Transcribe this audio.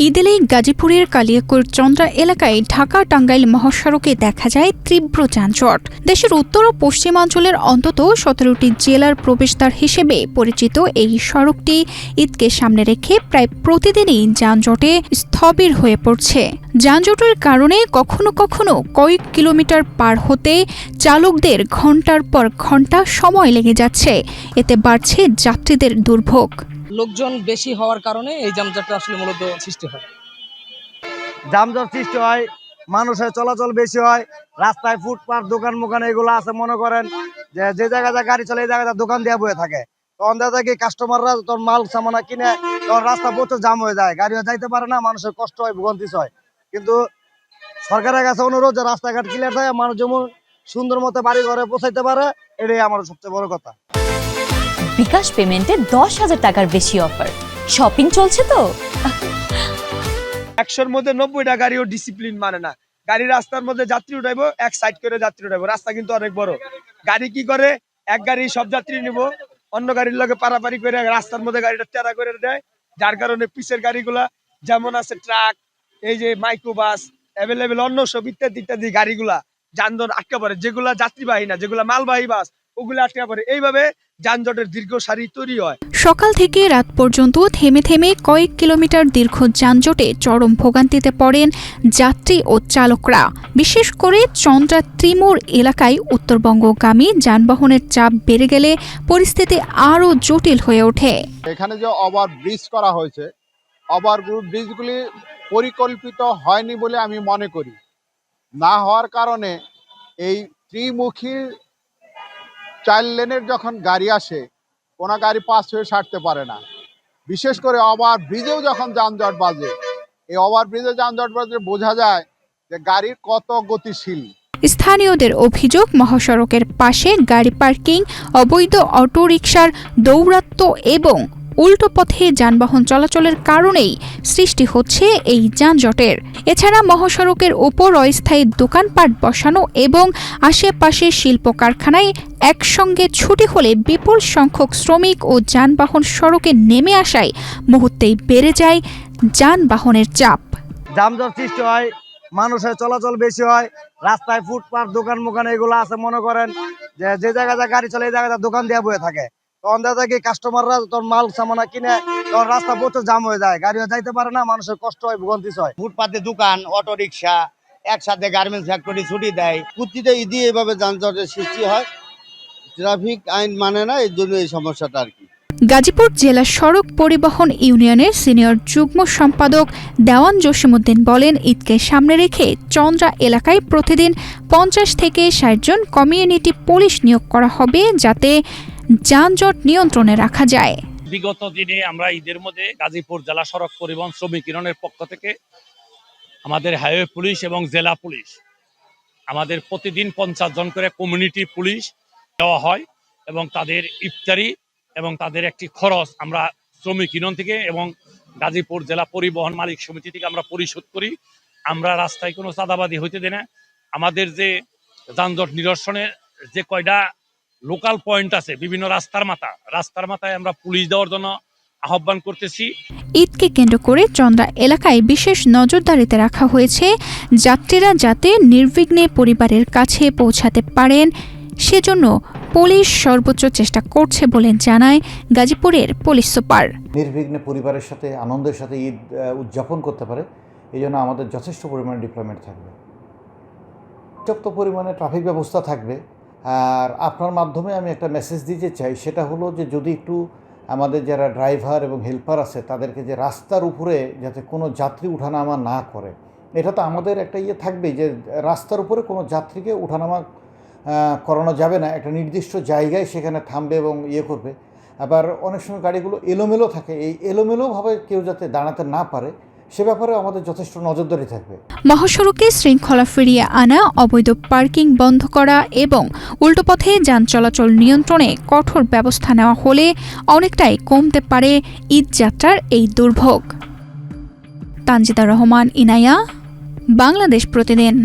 ঈদেলেই গাজীপুরের কালিয়াকৈর চন্দ্রা এলাকায় ঢাকা-টাঙ্গাইল মহাসড়কে দেখা যায় তীব্র যানজট। দেশের উত্তর ও পশ্চিমাঞ্চলের অন্তত ১৭টি জেলার প্রবেশদ্বার হিসেবে পরিচিত এই সড়কটি ঈদকে সামনে রেখে প্রায় প্রতিদিনই যানজটে স্থবির হয়ে পড়ছে। যানজটের কারণে কখনো কখনো কয়েক কিলোমিটার পার হতে চালকদের ঘণ্টার পর ঘণ্টা সময় লেগে যাচ্ছে। এতে বাড়ছে যাত্রীদের দুর্ভোগ। লোকজন বেশি হওয়ার কারণে এই যানজটটা আসলে মূলত সৃষ্টি হয়। যানজট সৃষ্টি হয়, মানুষের চলাচল বেশি হয়, রাস্তায় ফুটপাত দোকান মোকান এগুলো আছে, মনে করেন যে জায়গায় গাড়ি চলে এই জায়গায় দোকান দিয়ে বয়ে থাকে, তখন দেখা যায় কি কাস্টমাররা তোর মাল সামানা কিনে তখন রাস্তা প্রচুর জাম হয়ে যায়, গাড়িও যাইতে পারে না, মানুষের কষ্ট হয়, ভোগান্তি হয়। কিন্তু সরকারের কাছে অনুরোধ যে রাস্তাঘাট ক্লিয়ার থাকে, মানুষ যেমন সুন্দর মতো বাড়ি ঘরে পৌঁছাইতে পারে, এটাই আমার সবচেয়ে বড় কথা। বিকাশ পেমেন্টে ১০,০০০ টাকার বেশি অফার। শপিং চলছে তো। ১০০-র মধ্যে ৯০টা গাড়িও ডিসিপ্লিন মানে না। গাড়ি রাস্তার মধ্যে যাত্রী উঠাইবো, এক সাইড করে যাত্রী উঠাইবো। রাস্তা কিন্তু অনেক বড়। গাড়ি কি করে, এক গাড়ি সব যাত্রী নিব, অন্য গাড়ির লগে পারাপারি করে রাস্তার মধ্যে গাড়িটা টেরা করে দেয়, যার কারণে পিছের গাড়িগুলা যেমন আছে ট্রাক, এই যে মাইক্রোবাস অ্যাভেলেবেল, অন্য সব ইত্যাদি ইত্যাদি গাড়িগুলা যানজট আটকে পড়ে, যেগুলা যাত্রীবাহী না, যেগুলা মালবাহী বাস, ওগুলো আটকে পড়ে। এইভাবে যানজটের দীর্ঘ সারি তৈরি হয়। সকাল থেকে রাত পর্যন্ত থেমে থেমে কয়েক কিলোমিটার দীর্ঘ যানজটে চরম ভোগান্তিতে পড়েন যাত্রী ও চালকরা। বিশেষ করে চন্দ্রা ত্রিমোর এলাকায় উত্তরবঙ্গগামী যানবাহনের চাপ বেড়ে গেলে পরিস্থিতি আরও জটিল হয়ে ওঠে। এখানে যে ওভার ব্রিজ করা হয়েছে, ওভার ব্রিজগুলি পরিকল্পিত হয়নি বলে আমি মনে করি। না হওয়ার কারণে এই ত্রিমুখী ৪ লেনের যখন গাড়ি আসে, কোনো গাড়ি পাস হয়ে ছাড়তে পারে না। বিশেষ করে ওভার ব্রিজেও যখন যানজট বাজে, এই ওভার ব্রিজে যানজট বাজে বোঝা যায় যে গাড়ির কত গতিশীল। স্থানীয়দের অভিযোগ, মহাসড়কের পাশে গাড়ি পার্কিং, অবৈধ অটোরিকশার দৌরাত্ম্য এবং উল্টো পথে যানবাহন চলাচলের কারণেই সৃষ্টি হচ্ছে এই যানজটের। এছাড়া মহাসড়কের ওপর অস্থায়ী দোকানপাট বসানো এবং আশেপাশে শিল্প কারখানায় একসঙ্গে ছুটি হলে বিপুল সংখ্যক শ্রমিক ও যানবাহন সড়কে নেমে আসায় মুহূর্তেই বেড়ে যায় যানবাহনের চাপ। যানজট সৃষ্টি হয়, মানুষের চলাচল বেশি হয়, রাস্তায় ফুটপাত দোকান মোকান এগুলো আছে, মনে করেন যে জায়গায় গাড়ি চলে এই জায়গায় দোকান দিয়ে বয়ে থাকে, তখন দেখা যায় কি কাস্টমাররা তোর মাল সামানা কিনে তখন রাস্তা প্রচুর জাম হয়ে যায়, গাড়িও যাইতে পারে না, মানুষের কষ্ট হয়, ভোগান্তি হয়। ফুটপাতে দোকান, অটো রিক্সা, একসাথে গার্মেন্টস ফ্যাক্টরি ছুটি দেয়, প্রতিটা ঈদে এইভাবে যানজটের সৃষ্টি হয়। ট্রাফিক আইন মানে না, এই জন্য এই সমস্যাটা আর কি। গাজীপুর জেলা সড়ক পরিবহন ইউনিয়নের সিনিয়র যুগ্ম সম্পাদক দেওয়ান জসিমউদ্দিন বলেন, ঈদকে সামনে রেখে চন্দ্রা এলাকায় প্রতিদিন ৫০ থেকে ৬০ জন কমিউনিটি পুলিশ নিয়োগ করা হবে, যাতে যানজট নিয়ন্ত্রণে রাখা যায়। বিগত দিনে আমরা ঈদের মধ্যে গাজীপুর জেলা সড়ক পরিবহন শ্রমিক ইউনিয়নের পক্ষ থেকে আমাদের হাইওয়ে পুলিশ এবং জেলা পুলিশ আমাদের প্রতিদিন ৫০ জন করে কমিউনিটি পুলিশ দেওয়া হয় এবং তাদের ইফতারি এবং তাদের একটি খরচ আমরা শ্রমিক ইউনিয়ন থেকে এবং গাজীপুর জেলা পরিবহন মালিক সমিতি থেকে আমরা পরিশোধ করি। আমরা রাস্তায় কোনো চাঁদাবাদি হইতে দেয় না। আমাদের যে যানজট নিরসনের যে কয়টা লোকাল পয়েন্ট আছে বিভিন্ন রাস্তার মাথায় আমরা পুলিশ দেওয়ার জন্য আহ্বান করতেছি। ঈদকে কেন্দ্র করে চন্দ্রা এলাকায় বিশেষ নজরদারিতে রাখা হয়েছে, যাত্রীরা যাতে নির্বিঘ্নে পরিবারের কাছে পৌঁছাতে পারেন সেজন্য পুলিশ সর্বোচ্চ চেষ্টা করছে বলে জানায় গাজীপুরের পুলিশ সুপার। নির্বিঘ্নে পরিবারের সাথে আনন্দের সাথে ঈদ উদযাপন করতে পারে, এই জন্য আমাদের যথেষ্ট পরিমাণে ডিপ্লয়মেন্ট থাকবে, পর্যাপ্ত পরিমাণে ট্রাফিক ব্যবস্থা থাকবে। আর আপনার মাধ্যমে আমি একটা মেসেজ দিতে চাই, সেটা হলো যে যদি একটু আমাদের যারা ড্রাইভার এবং হেল্পার আছে তাদেরকে যে রাস্তার উপরে যাতে কোনো যাত্রী উঠানামা না করে, এটা তো আমাদের একটা থাকবে যে রাস্তার উপরে কোনো যাত্রীকে উঠানামা করানো যাবে না, একটা নির্দিষ্ট জায়গায় সেখানে থামবে এবং করবে। আবার অনেক সময় গাড়িগুলো এলোমেলো থাকে, এই এলোমেলোভাবে কেউ যাতে দাঁড়াতে না পারে সে ব্যাপারে আমাদের যথেষ্ট নজরদারি থাকবে। মহাসড়কে শৃঙ্খলা ফিরিয়ে আনা, অবৈধ পার্কিং বন্ধ করা এবং উল্টো পথে যান চলাচল নিয়ন্ত্রণে কঠোর ব্যবস্থা নেওয়া হলে অনেকটাই কমতে পারে ঈদ যাত্রার এই দুর্ভোগ। তানজিদা রহমান, ইনায়া, বাংলাদেশ প্রতিদিন।